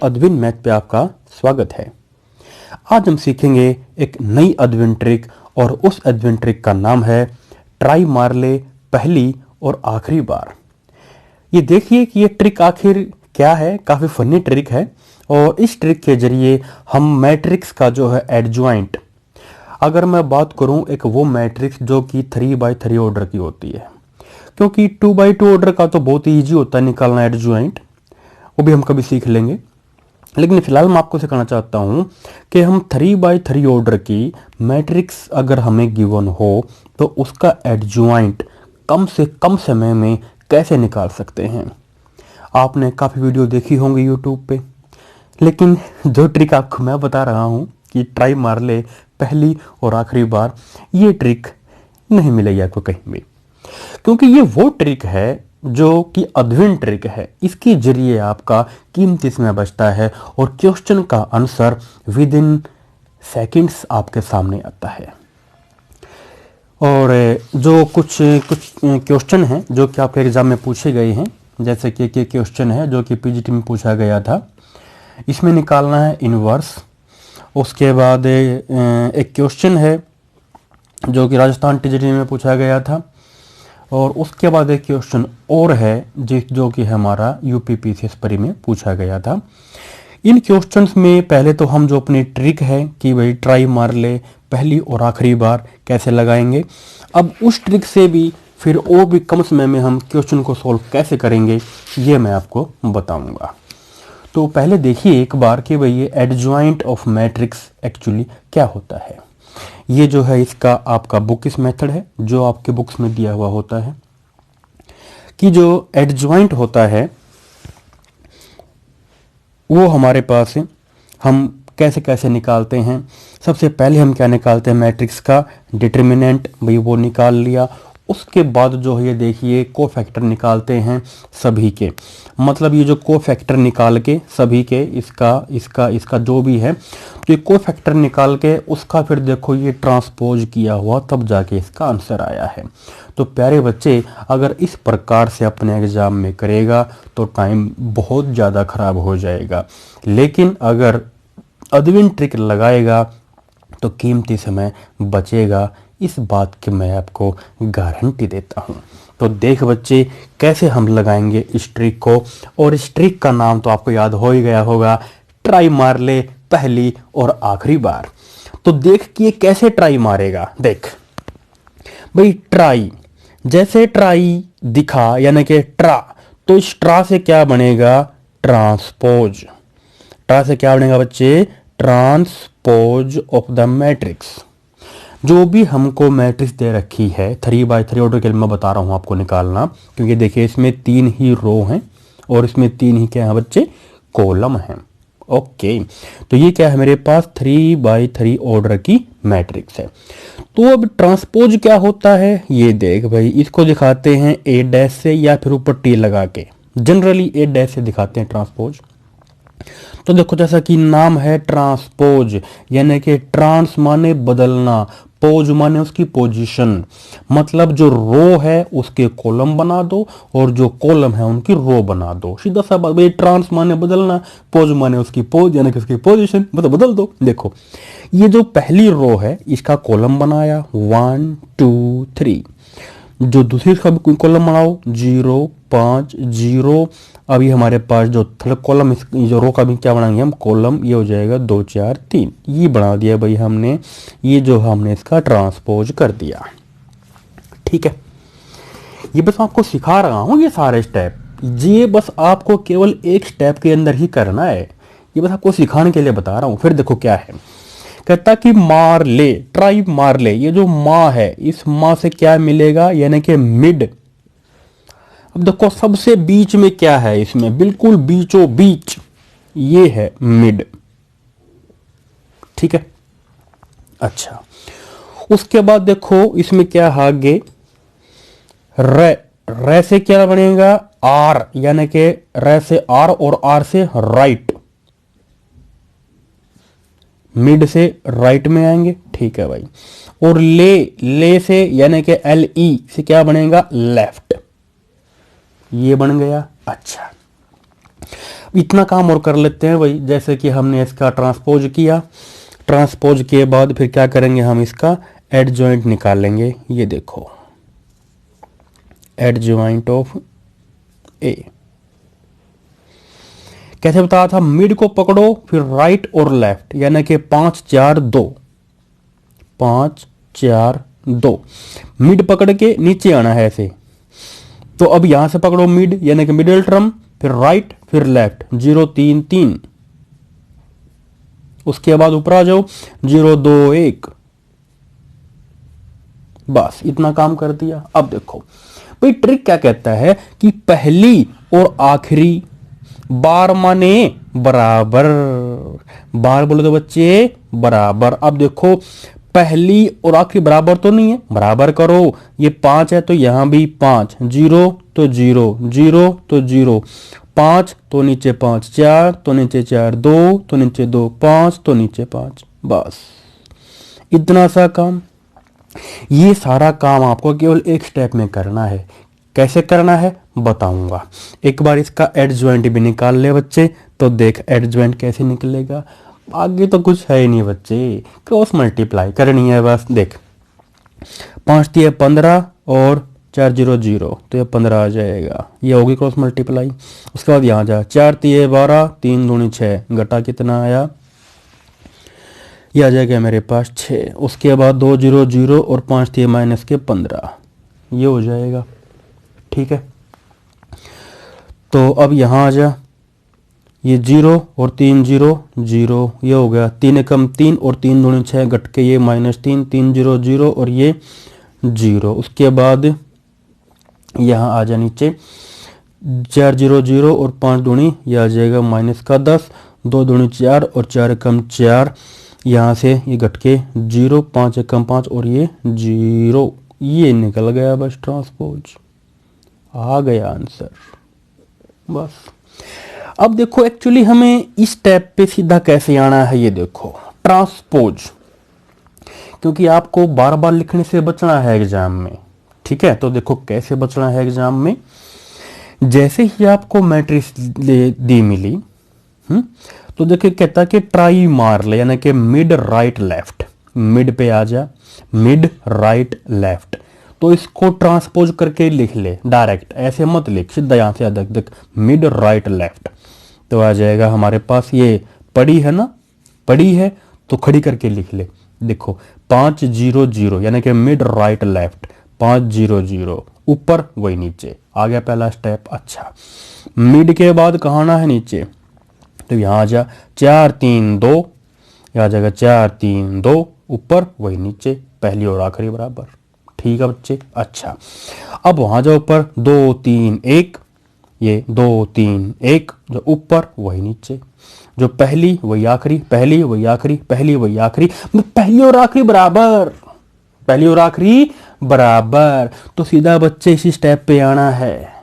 अद्विन math पे आपका स्वागत है। आज हम सीखेंगे एक नई अद्विन ट्रिक और उस अद्विन ट्रिक का नाम है ट्राई मार ले पहली और आखिरी बार। ये देखिए कि ये ट्रिक आखिर क्या है। काफ़ी फनी ट्रिक है और इस ट्रिक के जरिए हम मैट्रिक्स का जो है एडजॉइंट, अगर मैं बात करूं एक वो मैट्रिक्स जो कि 3x3 ऑर्डर की होती है, क्योंकि 2x2 ऑर्डर का तो बहुत ही ईजी होता है निकालना एडजॉइंट, वो भी हम कभी सीख लेंगे। लेकिन फिलहाल मैं आपको सिखाना चाहता हूं कि हम 3x3 ऑर्डर की मैट्रिक्स अगर हमें गिवन हो तो उसका एडजॉइंट कम से कम समय में कैसे निकाल सकते हैं। आपने काफ़ी वीडियो देखी होंगी यूट्यूब पे, लेकिन जो ट्रिक आपको मैं बता रहा हूं कि ट्राई मार ले पहली और आखिरी बार, ये ट्रिक नहीं मिलेगी आपको कहीं भी, क्योंकि ये वो ट्रिक है जो कि अद्विन ट्रिक है। इसके जरिए आपका कीमती समय बचता है और क्वेश्चन का आंसर विद इन सेकेंड्स आपके सामने आता है। और जो कुछ क्वेश्चन हैं जो कि आपके एग्जाम में पूछे गए हैं, जैसे कि क्वेश्चन है जो कि पीजीटी में पूछा गया था, इसमें निकालना है इनवर्स। उसके बाद एक क्वेश्चन है जो कि राजस्थान टीजीटी में पूछा गया था, और उसके बाद एक क्वेश्चन और है जो कि हमारा यूपी पीसीएस परी में पूछा गया था। इन क्वेश्चंस में पहले तो हम जो अपनी ट्रिक है कि भाई ट्राई मार ले पहली और आखिरी बार कैसे लगाएंगे, अब उस ट्रिक से भी फिर और भी कम समय में हम क्वेश्चन को सॉल्व कैसे करेंगे ये मैं आपको बताऊंगा। तो पहले देखिए एक बार कि भाई ये एडजॉइंट ऑफ मैट्रिक्स एक्चुअली क्या होता है। ये जो है इसका आपका बुकिश मेथड है जो आपके बुक्स में दिया हुआ होता है कि जो एडजॉइंट होता है वो हमारे पास है। हम कैसे कैसे निकालते हैं, सबसे पहले हम क्या निकालते हैं, मैट्रिक्स का डिटर्मिनेंट, भाई वो निकाल लिया। उसके बाद जो है ये देखिए कोफैक्टर निकालते हैं सभी के, मतलब ये जो कोफैक्टर निकाल के सभी के इसका जो भी है, तो ये कोफैक्टर निकाल के उसका फिर देखो ये ट्रांसपोज किया हुआ, तब जाके इसका आंसर आया है। तो प्यारे बच्चे, अगर इस प्रकार से अपने एग्जाम में करेगा तो टाइम बहुत ज़्यादा खराब हो जाएगा, लेकिन अगर अद्विन ट्रिक लगाएगा तो कीमती समय बचेगा। इस बात की मैं आपको गारंटी देता हूं। तो देख बच्चे कैसे हम लगाएंगे इस ट्रिक को, और इस ट्रिक का नाम तो आपको याद हो ही गया होगा, ट्राई मार ले पहली और आखिरी बार। तो देख कि ये कैसे ट्राई मारेगा। देख भाई, ट्राई जैसे ट्राई दिखा यानी कि ट्रा, तो इस ट्रा से क्या बनेगा, ट्रांसपोज। ट्रा से क्या बनेगा बच्चे, ट्रांसपोज ऑफ द मैट्रिक्स। जो भी हमको मैट्रिक्स दे रखी है 3x3 ऑर्डर के लिए मैं बता रहा हूं आपको निकालना, क्योंकि देखिए इसमें 3 ही रो हैं और इसमें 3 ही क्या है बच्चे, कॉलम हैं। ओके, तो ये क्या है मेरे पास 3x3 ऑर्डर की मैट्रिक्स है। तो अब ट्रांसपोज क्या होता है ये देख भाई, इसको दिखाते हैं ए डैश से या फिर ऊपर टी लगा के, जनरली ए डैश से दिखाते हैं ट्रांसपोज। तो देखो जैसा कि नाम है ट्रांसपोज, यानी कि ट्रांस माने बदलना, पोज माने उसकी पोजीशन, मतलब जो रो है उसके कॉलम बना दो और जो कॉलम है उनकी रो बना दो। सीधा सा बात, भाई ट्रांस माने बदलना, पोज माने उसकी पोज यानी कि उसकी पोजीशन, मतलब बदल दो। देखो ये जो पहली रो है इसका कॉलम बनाया 1 2 3, जो दूसरी का कॉलम बनाओ 0 5 0। अभी हमारे पास जो थर्ड कॉलम, जो रो का भी क्या बनाएंगे हम, कॉलम, ये हो जाएगा 2 4 3, ये बना दिया भाई हमने। ये जो हमने इसका ट्रांसपोज कर दिया, ठीक है। ये बस आपको सिखा रहा हूं ये सारे स्टेप, ये बस आपको केवल एक स्टेप के अंदर ही करना है, ये बस आपको सिखाने के लिए बता रहा हूं। फिर देखो क्या है, कहता कि मार ले, ट्राई मार ले। ये जो माँ है, इस माँ से क्या मिलेगा, यानी कि मिड। अब देखो सबसे बीच में क्या है, इसमें बिल्कुल बीचों बीच ये है मिड, ठीक है। अच्छा, उसके बाद देखो इसमें क्या है आगे, रे, रे से क्या बनेगा, आर, यानी कि रे से आर और आर से राइट, मिड से राइट में आएंगे, ठीक है भाई। और ले से यानी कि एल ई से क्या बनेगा, लेफ्ट, ये बन गया। अच्छा इतना काम और कर लेते हैं भाई, जैसे कि हमने इसका ट्रांसपोज किया, ट्रांसपोज के बाद फिर क्या करेंगे, हम इसका एडजॉइंट निकालेंगे। ये देखो एडजॉइंट ऑफ ए कैसे बताया था, मिड को पकड़ो फिर राइट और लेफ्ट, यानी कि 5 4 2, 5 4 2, मिड पकड़ के नीचे आना है ऐसे। तो अब यहां से पकड़ो मिड यानी कि मिडिल टर्म, फिर राइट फिर लेफ्ट, 0 3 3, उसके बाद ऊपर आ जाओ 0 2 1, बस इतना काम कर दिया। अब देखो भाई ट्रिक क्या कहता है कि पहली और आखिरी बार माने बराबर, बार बोलो तो बच्चे बराबर। अब देखो पहली और आखिरी बराबर तो नहीं है, बराबर करो, ये 5 है तो यहां भी 5, 0 तो 0, 0 तो 0, 5 तो नीचे 5, 4 तो नीचे 4, 2 तो नीचे 2, 5 तो नीचे 5, बस इतना सा काम। ये सारा काम आपको केवल एक स्टेप में करना है। कैसे करना है बताऊंगा। एक बार इसका एडजॉइंट भी निकाल ले बच्चे, तो देख एडजॉइंट कैसे निकलेगा। आगे तो कुछ है ही नहीं बच्चे, क्रॉस मल्टीप्लाई करनी है बस। देख 5 3 15 और 4 0 0, तो ये 15 आ जाएगा, ये होगी क्रॉस मल्टीप्लाई। उसके बाद यहाँ जा 4 3 12, 3 दूनी 6, घटा कितना आया, ये आ जाएगा मेरे पास 6। उसके बाद 2 0 0 और 5 3 माइनस के 15, ये हो जाएगा। ठीक है, तो अब यहाँ आ जा, ये 0 और 3 0 0, ये हो गया 3 एकम 3 और 3 दूनी 6, घट के ये -3, 3 0 0 और ये 0। उसके बाद यहाँ आ जा नीचे 4 0 0 और 5 दूनी, ये आ जाएगा -10, 2 दूनी 4 और 4 एकम 4, यहाँ से ये घट के 0, 5 एकम 5 और ये 0, ये निकल गया बस ट्रांसपोज, आ गया आंसर बस। अब देखो एक्चुअली हमें इस स्टेप पे सीधा कैसे आना है, ये देखो ट्रांसपोज, क्योंकि आपको बार बार लिखने से बचना है एग्जाम में। ठीक है, तो देखो कैसे बचना है एग्जाम में। जैसे ही आपको मैट्रिक्स दी मिली, तो देखिए कहता कि ट्राई मार ले, यानी कि मिड राइट लेफ्ट, मिड पे आ जा, मिड राइट लेफ्ट, तो इसको ट्रांसपोज करके लिख ले डायरेक्ट, ऐसे मत लिख, सीधा यहां से देख मिड राइट लेफ्ट, तो आ जाएगा हमारे पास, ये पड़ी है ना, पड़ी है तो खड़ी करके लिख ले। देखो 5 0 0 यानी कि मिड राइट लेफ्ट, 5 0 0, ऊपर वही नीचे, आ गया पहला स्टेप। अच्छा, मिड के बाद कहाँ आना है नीचे, तो यहाँ आ जा 4 3 2, यहाँ आ जाएगा 4 3 2, ऊपर वही नीचे, पहली और आखिरी बराबर। ठीक है बच्चे। अच्छा, अब वहां जाओ ऊपर 2 3 1, ये 2 3 1, जो ऊपर वही नीचे, जो पहली वही आखिरी, पहली वही आखिरी, पहली वही आखिरी, पहली और आखिरी बराबर, पहली और आखिरी बराबर। तो सीधा बच्चे इसी स्टेप पे आना है,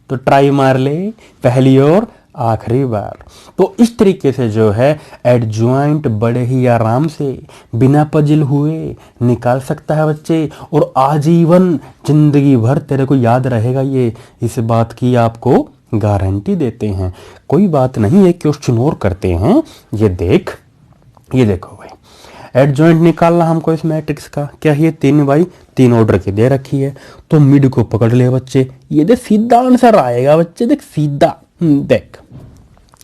तो ट्राई मार ले पहली और आखिरी बार। तो इस तरीके से जो है एडजॉइंट बड़े ही आराम से बिना पजल हुए निकाल सकता है बच्चे, और आजीवन जिंदगी भर तेरे को याद रहेगा ये, इस बात की आपको गारंटी देते हैं। कोई बात नहीं, एक क्वेश्चन और करते हैं, ये देख, ये देखो भाई एडजॉइंट निकालना हमको इस मैट्रिक्स का, क्या ये 3 बाई 3 ऑर्डर की दे रखी है, तो मिड को पकड़ ले बच्चे, ये देख सीधा आंसर आएगा बच्चे, देख सीधा, देख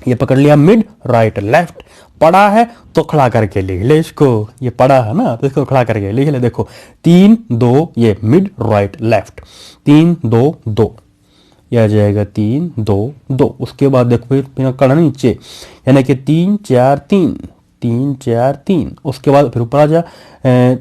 ये पकड़ लिया मिड राइट लेफ्ट, पढ़ा है तो खड़ा करके लिख ले इसको, ये पढ़ा है ना तो इसको खड़ा करके लिख ले। देखो 3 2, ये मिड राइट लेफ्ट, 3 2 2, यह आ जाएगा 3 2 2। उसके बाद देखो फिर कड़ा नीचे, यानी कि 3 4 3, 3 4 3, उसके बाद फिर ऊपर आ जा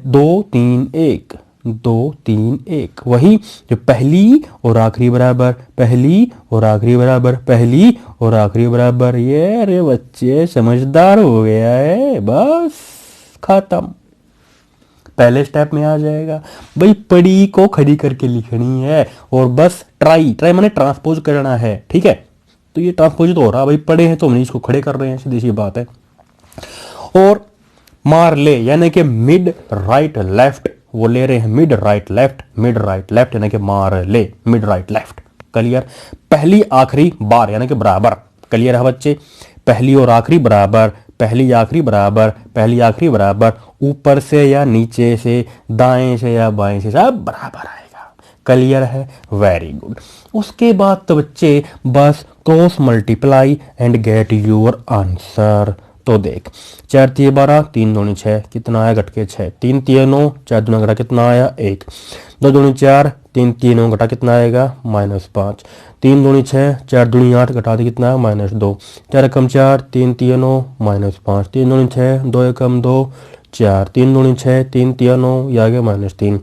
2 3 1, 2 3 1, वही जो पहली और आखिरी बराबर, पहली और आखिरी बराबर, पहली और आखिरी बराबर। ये रे बच्चे समझदार हो गया है, बस खत्म, पहले स्टेप में आ जाएगा भाई। पड़ी को खड़ी करके लिखनी है, और बस ट्राई, ट्राई माने ट्रांसपोज करना है। ठीक है, तो ये ट्रांसपोज तो हो रहा भाई, पड़े हैं तो हम इसको खड़े कर रहे हैं, सीधी सी बात है। और मार ले यानी कि मिड राइट लेफ्ट, वो ले रहे हैं mid right left, mid right left यानी कि मार ले मिड राइट लेफ्ट। क्लियर, पहली आखिरी बार यानी कि बराबर, क्लियर है बच्चे? पहली और आखिरी बराबर, पहली आखिरी बराबर, पहली आखिरी बराबर, ऊपर से या नीचे से, दाएं से या बाएं से, सब बराबर आएगा। क्लियर है? Very good. उसके बाद तो बच्चे बस cross multiply and get your answer. तो देख 4 तिये 12, 3 दूनी 6, कितना आया घट के 6, 3 तिये 9, 4 दूना घटा कितना आया 1, 2 दूनी 4, 3 तिये 9 घटा कितना आएगा -5, 3 दूनी 6, 4 दूनी 8 घटा दे कितना है -2, 4 एकम 4, 3 तिये 9 -5, 3 दूनी 6, 2 एकम 2, 4, 3 दूनी 6, 3 तिया 9, ये आ गया -3,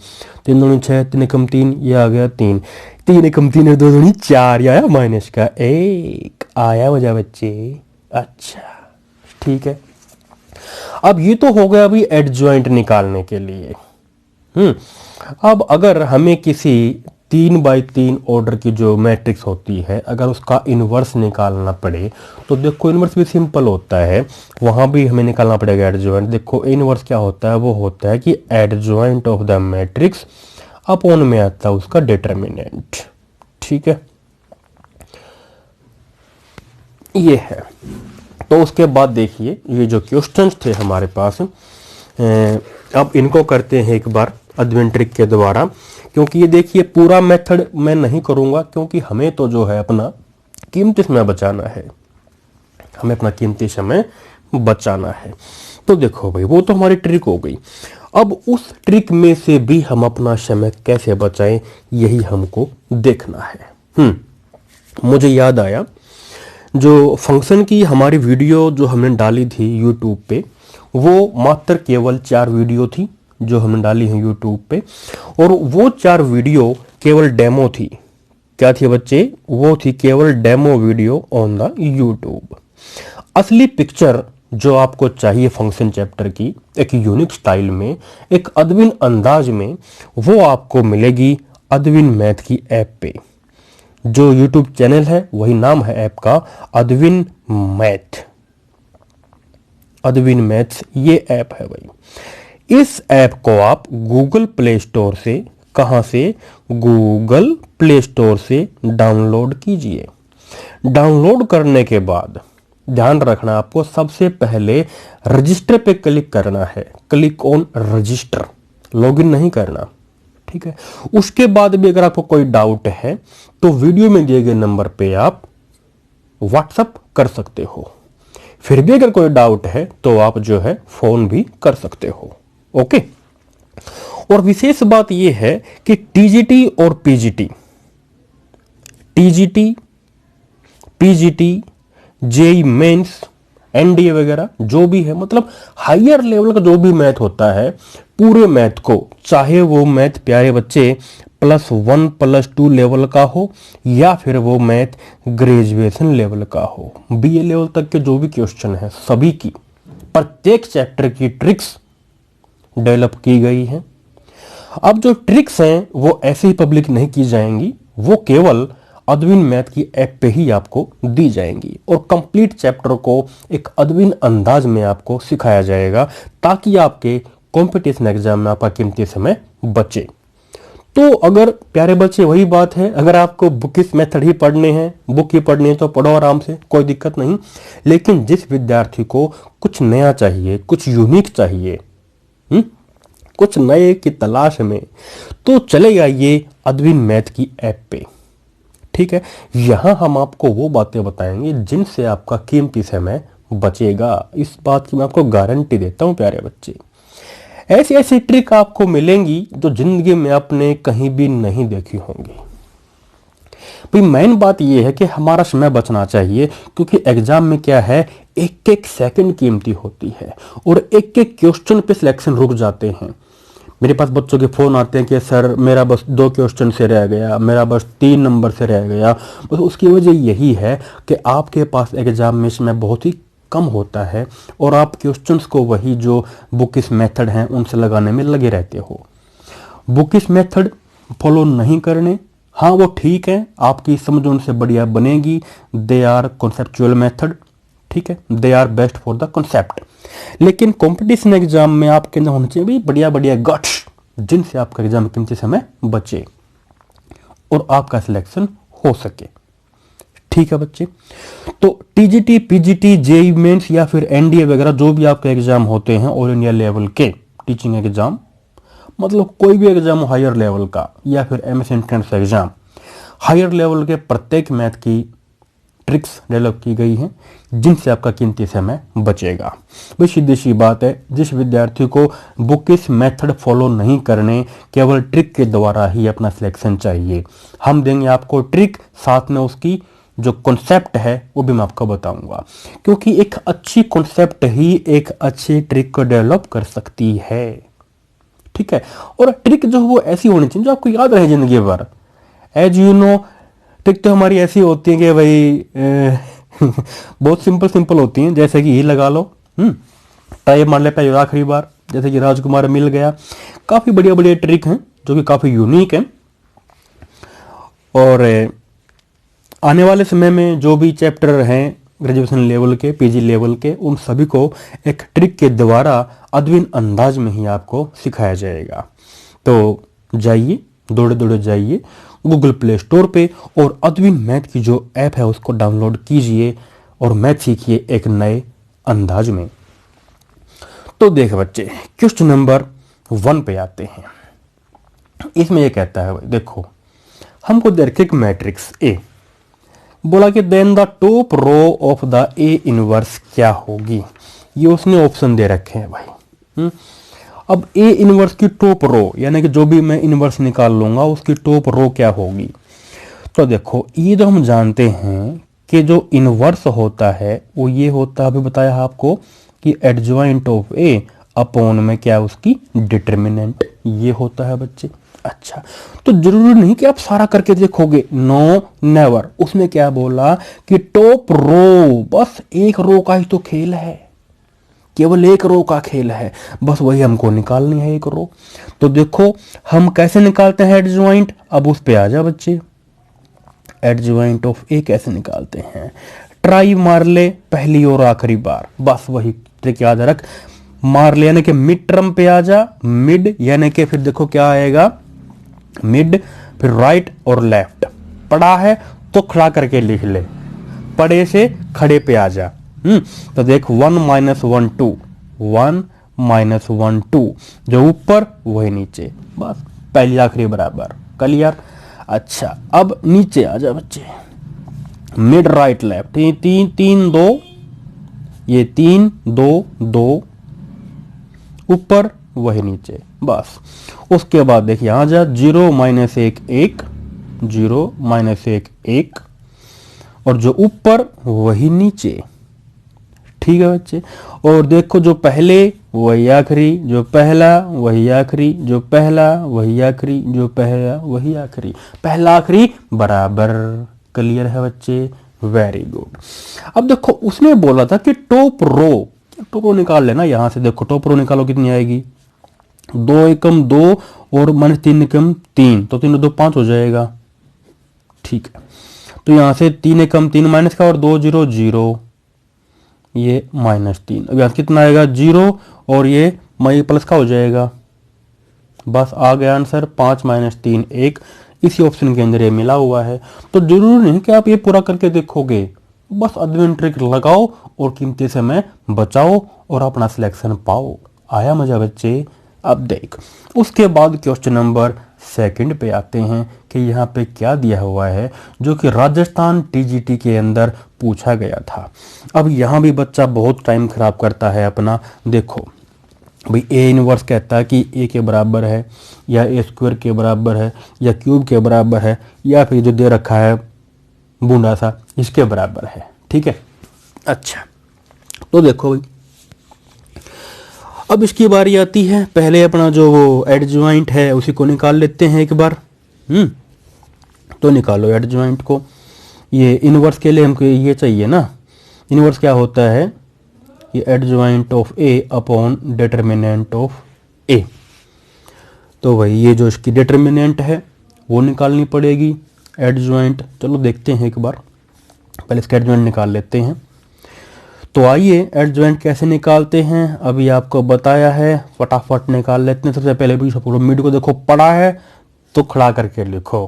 3 दूनी 6, 3 एकम 3, ये आ गया 3, 3 एकम 3 2 दूनी 4, ये आया -1 आया वजह बच्चे। अच्छा ठीक है, अब ये तो हो गया अभी एडजॉइंट निकालने के लिए। अब अगर हमें किसी 3x3 ऑर्डर की जो मैट्रिक्स होती है, अगर उसका इन्वर्स निकालना पड़े तो देखो इन्वर्स भी सिंपल होता है, वहां भी हमें निकालना पड़ेगा एडजॉइंट। देखो इन्वर्स क्या होता है, वो होता है कि adjoint of the matrix upon में आता है उसका डिटर्मिनेंट। ठीक है, ये है। तो उसके बाद देखिए ये जो क्वेश्चंस थे हमारे पास, अब इनको करते हैं एक बार अध्ययन ट्रिक के द्वारा, क्योंकि ये देखिए पूरा मेथड मैं नहीं करूंगा, क्योंकि हमें तो जो है अपना कीमती समय बचाना है, हमें अपना कीमती समय बचाना है। तो देखो भाई वो तो हमारी ट्रिक हो गई। अब उस ट्रिक में से भी हम अपना समय कैसे बचाएं, यही हमको देखना है। मुझे याद आया जो फंक्शन की हमारी वीडियो जो हमने डाली थी यूट्यूब पे, वो मात्र केवल 4 वीडियो थी जो हमने डाली है यूट्यूब पे, और वो 4 वीडियो केवल डेमो थी। क्या थी बच्चे? वो थी केवल demo video on the YouTube. असली पिक्चर जो आपको चाहिए फंक्शन चैप्टर की एक यूनिक स्टाइल में, एक अद्विन अंदाज में, वो आपको मिलेगी अद्विन मैथ की ऐप पे। जो यूट्यूब चैनल है वही नाम है ऐप का, अद्विन मैथ। अद्विन मैथ्स ये ऐप है भाई। इस ऐप को आप गूगल प्ले स्टोर से, कहां से? गूगल प्ले स्टोर से डाउनलोड कीजिए। डाउनलोड करने के बाद ध्यान रखना, आपको सबसे पहले रजिस्टर पे क्लिक करना है। क्लिक ऑन रजिस्टर, लॉगिन नहीं करना। ठीक है, उसके बाद भी अगर आपको कोई डाउट है तो वीडियो में दिए गए नंबर पे आप व्हाट्सएप कर सकते हो। फिर भी अगर कोई डाउट है तो आप जो है फोन भी कर सकते हो। ओके। और विशेष बात यह है कि टीजीटी और पीजीटी, जेई मेंस, एनडीए वगैरह जो भी है, मतलब हायर लेवल का जो भी मैथ होता है, पूरे मैथ को, चाहे वो मैथ प्यारे बच्चे +1 +2 लेवल का हो या फिर वो मैथ ग्रेजुएशन लेवल का हो, बीए लेवल तक के जो भी क्वेश्चन है, सभी की प्रत्येक चैप्टर की ट्रिक्स डेवलप की गई है। अब जो ट्रिक्स हैं वो ऐसे ही पब्लिक नहीं की जाएंगी, वो केवल अद्विन मैथ की ऐप पे ही आपको दी जाएंगी, और कंप्लीट चैप्टर को एक अद्विन अंदाज में आपको सिखाया जाएगा, ताकि आपके कंपटीशन एग्जाम में आपका कीमती समय बचे। तो अगर प्यारे बच्चे वही बात है, अगर आपको बुकिश मेथड ही पढ़ने हैं, बुक ही पढ़नी है तो पढ़ो आराम से, कोई दिक्कत नहीं। लेकिन जिस विद्यार्थी को कुछ नया चाहिए, कुछ यूनिक चाहिए, कुछ नए की तलाश में, तो चले आइए अद्विन मैथ की ऐप पे। ठीक है, यहां हम आपको वो बातें बताएंगे जिनसे आपका कीमती समय बचेगा। इस बात की मैं आपको गारंटी देता हूं प्यारे बच्चे। ऐसी ऐसी ट्रिक आपको मिलेंगी जो जिंदगी में आपने कहीं भी नहीं देखी होंगी। भाई मेन बात यह है कि हमारा समय बचना चाहिए, क्योंकि एग्जाम में क्या है, एक एक सेकंड कीमती होती है, और एक एक क्वेश्चन पे सिलेक्शन रुक जाते हैं। मेरे पास बच्चों के फोन आते हैं कि सर मेरा बस 2 क्वेश्चन से रह गया, मेरा बस 3 नंबर से रह गया। बस उसकी वजह यही है कि आपके पास एग्जाम में समय बहुत ही कम होता है, और आप क्वेश्चंस को वही जो बुकिश मेथड हैं उनसे लगाने में लगे रहते हो। बुकिश मेथड फॉलो नहीं करने, हाँ वो ठीक है, आपकी समझ उनसे बढ़िया बनेगी। दे आर कॉन्सेप्चुअल मेथड, ठीक है, they are best for the concept. लेकिन कंपटीशन एग्जाम में आपके अंदर होने चाहिए भी बढ़िया बढ़िया गट्स, जिनसे आपका एग्जाम कीमती समय बचे और आपका सिलेक्शन हो सके। ठीक है बच्चे। तो टीजीटी, पीजीटी, जेईई मेंस या फिर एनडीए वगैरह जो भी आपके एग्जाम होते हैं ऑल इंडिया लेवल के टीचिंग एग्जाम, मतलब कोई भी एग्जाम हो हायर लेवल का या फिर MS entrance exam, higher level के प्रत्येक मैथ की ट्रिक्स डेवलप की गई हैं जिनसे आपका कीमती समय बचेगा। भाई सीधी सी बात है, जिस विद्यार्थी को बुकिश मेथड फॉलो नहीं करने, केवल ट्रिक के द्वारा ही अपना सिलेक्शन चाहिए, हम देंगे आपको ट्रिक, साथ में उसकी जो कॉन्सेप्ट है वो भी मैं आपको बताऊंगा, क्योंकि एक अच्छी कॉन्सेप्ट ही एक अच्छी ट्रिक को डेवलप कर सकती है। ठीक है, और ट्रिक जो वो ऐसी होनी चाहिए जो आपको याद रहे जिंदगी भर। एज यू नो, ट्रिक तो हमारी ऐसी होती है कि भाई बहुत सिंपल सिंपल होती हैं, जैसे कि ये लगा लो, टाई मार ले पहले आखिरी बार, जैसे कि राजकुमार मिल गया। काफी बढ़िया बढ़िया ट्रिक हैं जो कि काफी यूनिक है। और आने वाले समय में जो भी चैप्टर हैं ग्रेजुएशन लेवल के, पीजी लेवल के, उन सभी को एक ट्रिक के द्वारा अद्विन अंदाज में ही आपको सिखाया जाएगा। तो जाइए, दौड़े दौड़े जाइए गूगल प्ले स्टोर पे और अद्विन मैथ की जो ऐप है उसको डाउनलोड कीजिए और मैथ सीखिए एक नए अंदाज में। तो देख बच्चे, क्वेश्चन नंबर 1 पे आते हैं। इसमें यह कहता है, भाई देखो, हमको दे रखी एक मैट्रिक्स ए, बोला कि then the top row of the A inverse क्या होगी। ये उसने ऑप्शन दे रखे हैं भाई। अब ए इनवर्स की टॉप रो, यानी कि जो भी मैं इनवर्स निकाल लूंगा उसकी टॉप रो क्या होगी। तो देखो, ये जो हम जानते हैं कि जो इनवर्स होता है वो ये होता है, अभी बताया आपको कि एडजॉइंट ऑफ ए अपॉन में क्या उसकी डिटर्मिनेंट, ये होता है बच्चे। अच्छा, तो जरूरी नहीं कि आप सारा करके देखोगे, नो नेवर। उसने क्या बोला कि टॉप रो, बस एक रो का ही तो खेल है, केवल एक रो का खेल है, बस वही हमको निकालनी है, एक रो। तो देखो हम कैसे निकालते हैं एडजॉइंट, अब उस पे आ जा बच्चे। एडजॉइंट ऑफ ए कैसे निकालते हैं, ट्राई मार ले पहली और आखिरी बार, बस वही ट्रिक याद रख। मार ले यानी कि मिड टर्म पे आ जा, मिड यानी कि फिर देखो क्या आएगा, मिड, फिर राइट और लेफ्ट। पढ़ा है तो खड़ा करके लिख ले, पढ़े से खड़े पे आ जा। तो देख 1 - 1 2, 1 - 1 2, जो ऊपर वही नीचे, बस पहली आखिरी बराबर, क्लियर। अच्छा, अब नीचे आ जा बच्चे, मिड राइट लेफ्ट, ये 3 3 2, ये 3 2 2, ऊपर वही नीचे, बस। उसके बाद देखिए आ जा, 0 - 1 1, 0 - 1 1, और जो ऊपर वही नीचे। ठीक है बच्चे, और देखो जो पहले वही आखिरी, जो पहला वही आखिरी, जो पहला वही आखिरी, जो पहला वही आखिरी, पहला आखिरी बराबर। क्लियर है बच्चे, वेरी गुड। अब देखो उसने बोला था कि टॉप रो निकाल लेना। यहां से देखो टॉप रो निकालो, कितनी आएगी, 2 एकम 2 और -3 एकम 3, तो 3 2 5 हो जाएगा। ठीक है, तो यहां से 3 एकम 3 माइनस का, और 2 0 0, ये -3। अब यहाँ कितना आएगा, 0, और ये प्लस का हो जाएगा। बस आ गया आंसर, 5 - 3 1, इसी ऑप्शन के अंदर ये मिला हुआ है। तो जरूरी नहीं कि आप ये पूरा करके देखोगे, बस अद्विन ट्रिक लगाओ और कीमती समय बचाओ और अपना सिलेक्शन पाओ। आया मजा बच्चे। अब देख, उसके बाद क्वेश्चन नंबर 2 पे आते हैं कि यहाँ पे क्या दिया हुआ है, जो कि राजस्थान टीजीटी के अंदर पूछा गया था। अब यहाँ भी बच्चा बहुत टाइम खराब करता है अपना। देखो भाई, ए इनवर्स कहता है कि ए के बराबर है, या ए स्क्वायर के बराबर है, या क्यूब के बराबर है, या फिर जो दे रखा है बूंदा सा इसके बराबर है। ठीक है, अच्छा, तो देखो भाई, अब इसकी बारी आती है। पहले अपना जो वो एडजॉइंट है उसी को निकाल लेते हैं एक बार। तो निकालो एडजॉइंट को। ये इनवर्स के लिए हमको ये चाहिए ना, इनवर्स क्या होता है, ये adjoint of A upon determinant of A. तो भाई ये जो इसकी डिटर्मिनेंट है वो निकालनी पड़ेगी। एडजॉइंट, चलो देखते हैं एक बार, पहले इसका एडजॉइंट निकाल लेते हैं। तो आइए एडजॉइंट कैसे निकालते हैं, अभी आपको बताया है, फटाफट निकाल लेते हैं। सबसे पहले भी मिड को देखो, पढ़ा है तो खड़ा करके लिखो,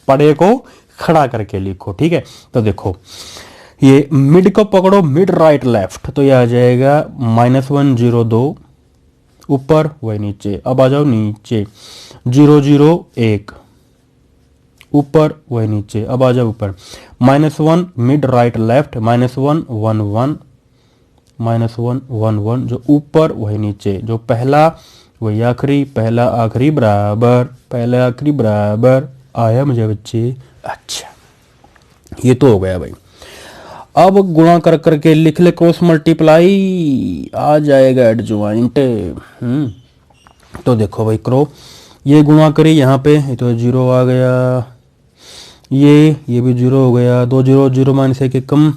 पढ़े को खड़ा करके लिखो, ठीक है। तो देखो ये मिड को पकड़ो, मिड राइट लेफ्ट, तो ये आ जाएगा -1 0 2 ऊपर वही नीचे। अब आ जाओ नीचे 0 0 1 ऊपर वही नीचे। अब आ जाओ ऊपर -1 मिड राइट लेफ्ट -1 1 1 -1 1 1 जो ऊपर वही नीचे, जो पहला वही आखिरी, पहला आखिरी बराबर, पहला आखिरी बराबर। आया मुझे बच्चे? अच्छा ये तो हो गया भाई। अब गुणा कर करके लिख ले क्रॉस मल्टीप्लाई, आ जाएगा एडजॉइंट। तो देखो भाई करो, ये गुणा करी यहाँ पे, ये तो 0 आ गया, ये भी 0 हो गया, 2 0 0 माइनस 1 कम,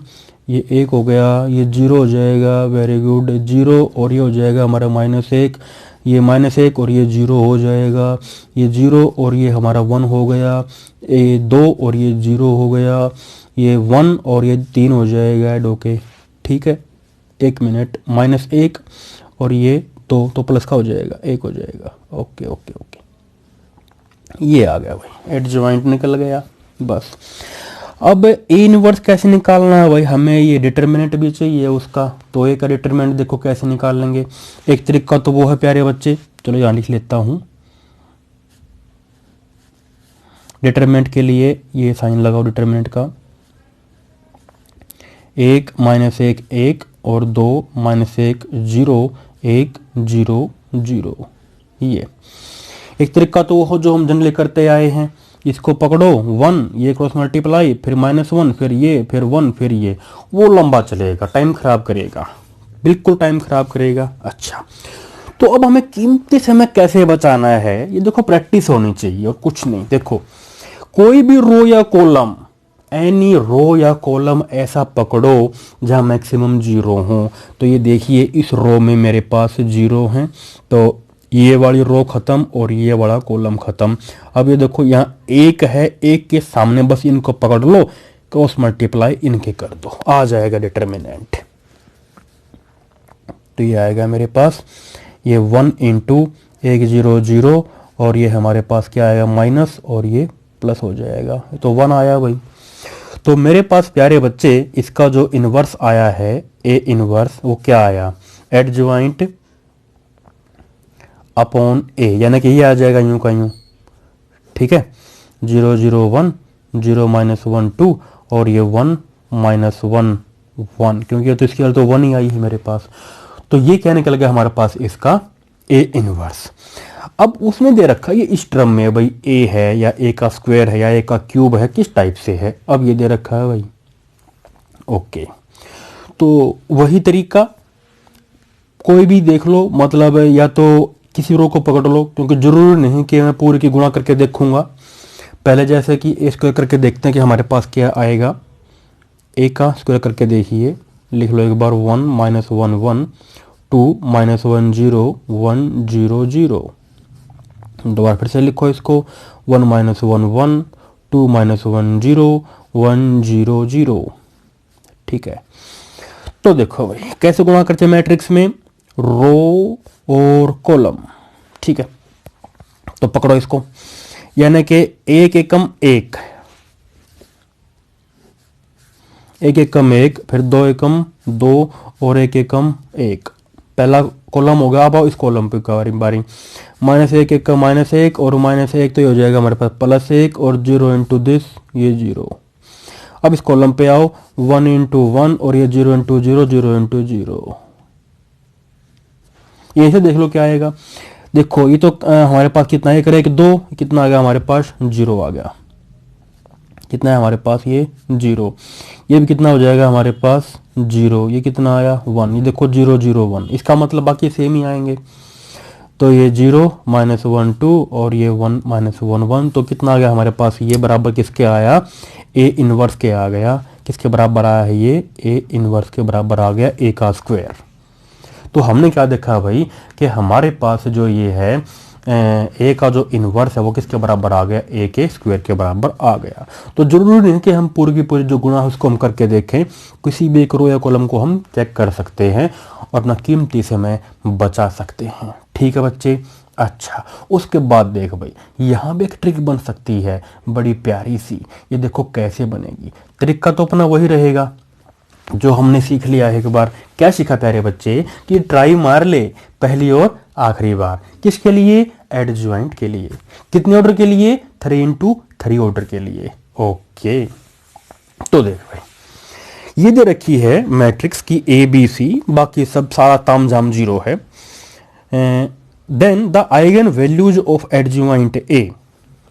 ये 1 हो गया, ये 0 हो जाएगा, वेरी गुड 0, और ये हो जाएगा हमारा -1, ये -1 और ये 0 हो जाएगा, ये 0 और ये हमारा 1 हो गया, ये 2 और ये 0 हो गया, ये 1 और ये 3 हो जाएगा ऐड होके, ठीक है। 1 मिनट, -1 और ये 2 तो प्लस का हो जाएगा, 1 हो जाएगा। ओके ओके ओके, ये आ गया भाई, एडजॉइंट निकल गया बस। अब ए इनवर्स कैसे निकालना है भाई, हमें ये डिटरमिनेंट भी चाहिए उसका। तो ए का डिटरमिनेंट देखो कैसे निकाल लेंगे। एक तरीका तो वो है प्यारे बच्चे, चलो यहाँ लिख लेता हूँ। डिटरमिनेंट के लिए ये साइन लगाओ डिटरमिनेंट का, 1 -1 1 और 2 -1 0 1 0 0। ये एक तरीका तो वो हो जो हम जनरली करते आए हैं, इसको पकड़ो 1, ये क्रॉस मल्टीप्लाई, फिर -1, फिर ये, फिर 1, फिर ये, वो लंबा चलेगा, टाइम खराब करेगा, बिल्कुल टाइम खराब करेगा। अच्छा तो अब हमें कीमती समय कैसे बचाना है, ये देखो प्रैक्टिस होनी चाहिए और कुछ नहीं। देखो कोई भी रो या कॉलम, एनी रो या कॉलम ऐसा पकड़ो जहाँ मैक्सिमम 0 हो। तो ये देखिए इस रो में मेरे पास 0 हैं, तो ये वाली रो खत्म और ये वाला कॉलम खत्म। अब ये देखो यहाँ 1 है, 1 के सामने बस इनको पकड़ लो, क्रॉस मल्टीप्लाई इनके कर दो, आ जाएगा डिटरमिनेंट। तो ये आएगा मेरे पास, ये 1 × 1 0 0 और ये हमारे पास क्या आएगा माइनस और ये प्लस हो जाएगा, तो 1 आया भाई। तो मेरे पास प्यारे बच्चे इसका जो इनवर्स आया है ए इनवर्स, वो क्या आया, एडजॉइंट अपॉन ए, यानी कि ये आ जाएगा यूं का यूं, ठीक है। 0 0 1 0 -1 2 और ये 1 -1 1, क्योंकि ये तो इसकी तो 1 ही आई है मेरे पास। तो ये क्या निकल गया हमारे पास, इसका ए इनवर्स। अब उसमें दे रखा है ये इस टर्म में भाई ए है या ए का स्क्वायर है या ए का क्यूब है, किस टाइप से है, अब ये दे रखा है भाई। ओके तो वही तरीका कोई भी देख लो, मतलब या तो किसी रो को पकड़ लो, क्योंकि जरूरी नहीं कि मैं पूरी की गुणा करके देखूंगा। पहले जैसे कि ए स्क्वायर करके देखते हैं कि हमारे पास क्या आएगा। ए का स्क्वायर करके देखिए, लिख लो एक बार 1 -1 1 2 -1 0 1 0 0। दोबारा फिर से लिखो इसको, 1 -1 1 2 -1 0 1 0 0, ठीक है। तो देखो भाई कैसे गुणा करते हैं मैट्रिक्स में, रो और कॉलम, ठीक है। तो पकड़ो इसको, यानी कि 1 एकम 1 1 एकम 1, फिर 2 एकम 2 और 1 एकम 1, पहला कॉलम हो गया। अब आओ इस कॉलम पे बारी -1 एकम -1 और -1, तो ये हो जाएगा हमारे पास +1 और 0 × दिस, ये 0। अब इस कॉलम पे आओ, 1 × 1 और ये 0 × 0 0 × 0, ये से देख लो क्या आएगा। देखो ये तो हमारे पास कितना है, एक 2, कितना आ गया हमारे पास 0 आ गया, कितना है हमारे पास ये 0, ये भी कितना हो जाएगा हमारे पास 0, ये कितना आया 1, ये देखो 0 0 1, इसका मतलब बाकी सेम ही आएंगे। तो ये 0 -1 2 और ये 1 -1 1, तो कितना आ गया हमारे पास, ये बराबर किसके आया, ए इनवर्स के आ गया। किसके बराबर आया है ये, ए इनवर्स के बराबर आ गया, ए का स्क्वायर। तो हमने क्या देखा भाई कि हमारे पास जो ये है ए का जो इनवर्स है वो किसके बराबर आ गया, ए के स्क्वायर के बराबर आ गया। तो जरूरी नहीं कि हम पूरी की पूरी जो गुणा है उसको हम करके देखें, किसी भी एक रो या कॉलम को हम चेक कर सकते हैं और अपना कीमती समय बचा सकते हैं। ठीक है बच्चे, अच्छा, उसके बाद देख भाई, यहाँ भी एक ट्रिक बन सकती है बड़ी प्यारी सी। ये देखो कैसे बनेगी। ट्रिक का तो अपना वही रहेगा जो हमने सीख लिया है एक बार। क्या सीखा प्यारे बच्चे कि ट्राई मार ले पहली और आखिरी बार। किसके लिए? एडजॉइंट के लिए। कितने ऑर्डर के लिए? 3x3 ऑर्डर के लिए। ओके, तो देख भाई, ये दे रखी है मैट्रिक्स की ABC, बाकी सब सारा तामझाम जीरो है। Then the eigenvalues of adjoint A,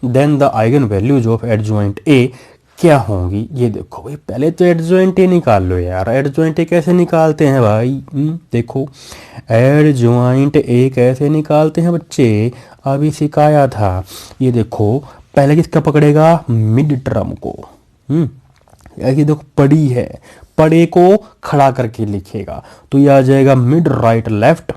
then the eigenvalues of adjoint A क्या होंगी? ये देखो भाई, पहले तो एडजॉइंट ए निकाल लो यार। एडजॉइंट ए कैसे निकालते हैं भाई? देखो, एडजॉइंट ए कैसे निकालते हैं बच्चे, अभी सिखाया था। ये देखो, पहले किसका पकड़ेगा? मिड टर्म को। ये देखो पड़ी है, पड़े को खड़ा करके लिखेगा तो ये आ जाएगा मिड राइट लेफ्ट।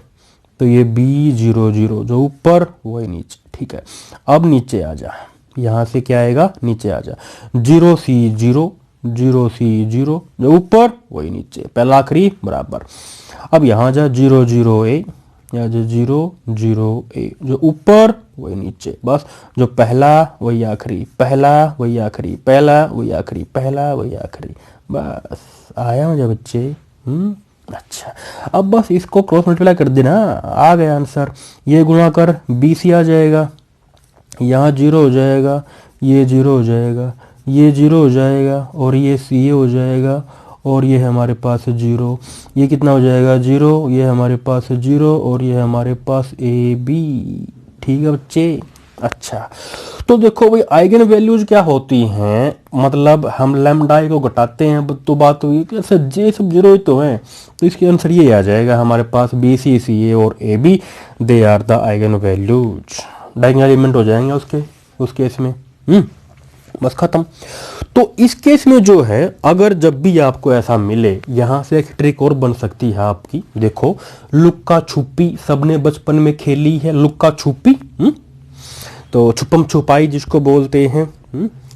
तो ये B00, जो ऊपर वही नीचे। ठीक है, अब नीचे आ जा, यहाँ से क्या आएगा? नीचे आ जा। 0C0, 0C0, जो ऊपर वही नीचे, पहला आखिरी बराबर। अब यहाँ जा 00A, या जो 00A, जो ऊपर वही नीचे। बस, जो पहला वही आखिरी, पहला वही आखिरी, पहला वही आखिरी, पहला वही आखिरी। बस, आया मुझे बच्चे? अच्छा, अब बस इसको क्रॉस मल्टीप्लाई कर देना, आ गया आंसर। ये गुणा कर BC आ जाएगा, यहाँ 0 हो जाएगा, ये 0 हो जाएगा, ये 0 हो जाएगा, और ये CA हो जाएगा, और ये हमारे पास 0। ये कितना हो जाएगा? 0, ये हमारे पास 0, और ये हमारे पास AB। ठीक है बच्चे? अच्छा, तो देखो भाई, आइगन वैल्यूज क्या होती हैं, मतलब हम लैम्डा को घटाते हैं तो बात हुई कि सर जे सब 0 ही तो हैं, तो इसके आंसर ये आ जाएगा हमारे पास BC, CA और AB, they are the eigenvalues. Diagonal element हो जाएंगे उसके उस केस में। बस खत्म। तो इस केस में जो है, अगर जब भी आपको ऐसा मिले, यहां से एक ट्रिक और बन सकती है आपकी। देखो, लुक्का छुपी सबने बचपन में खेली है, लुक्का छुपी। तो छुपम छुपाई जिसको बोलते हैं।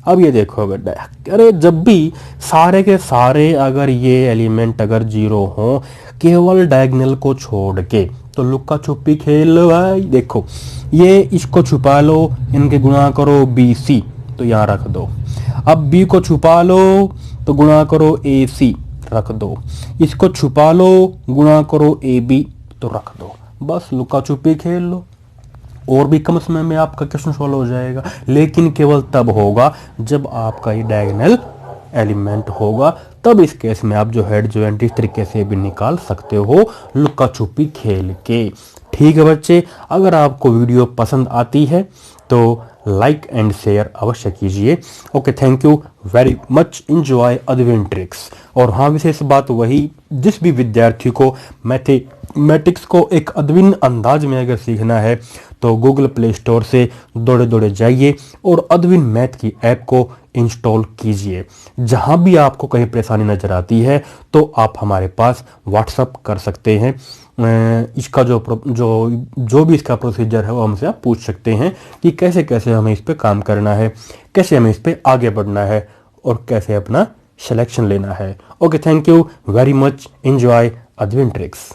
अब ये देखो बेटा, अरे जब भी सारे के सारे अगर ये एलिमेंट अगर 0 हो, केवल डायगोनल को छोड़ के, तो लुक्का छुपी खेल लो भाई। देखो, ये इसको छुपा लो, इनके गुणा करो BC, तो यहाँ रख दो। अब B को छुपा लो तो गुणा करो AC, रख दो। इसको छुपा लो, गुणा करो AB, तो रख दो। बस लुक्का छुपी खेल लो, और भी कम समय में आपका क्वेश्चन सॉल्व हो जाएगा। लेकिन केवल तब होगा जब आपका ये डायगोनल एलिमेंट होगा, तब इस केस में आप जो हेड जॉइंट इस तरीके से भी निकाल सकते हो, लुक्का छुपी खेल के। ठीक है बच्चे, अगर आपको वीडियो पसंद आती है तो लाइक एंड शेयर अवश्य कीजिए। Okay, thank you very much, enjoy Adwin tricks. और हाँ, विशेष बात वही, जिस भी विद्यार्थी को मैथमेटिक्स को एक अद्विन अंदाज में अगर सीखना है तो गूगल प्ले स्टोर से दौड़े दौड़े जाइए और अद्विन मैथ की ऐप को इंस्टॉल कीजिए। जहां भी आपको कहीं परेशानी नजर आती है तो आप हमारे पास व्हाट्सअप कर सकते हैं। इसका जो भी इसका प्रोसीजर है वो हमसे आप पूछ सकते हैं कि कैसे कैसे हमें इस पे काम करना है, कैसे हमें इस पे आगे बढ़ना है, और कैसे अपना सिलेक्शन लेना है। Okay, thank you very much, enjoy Adwin tricks.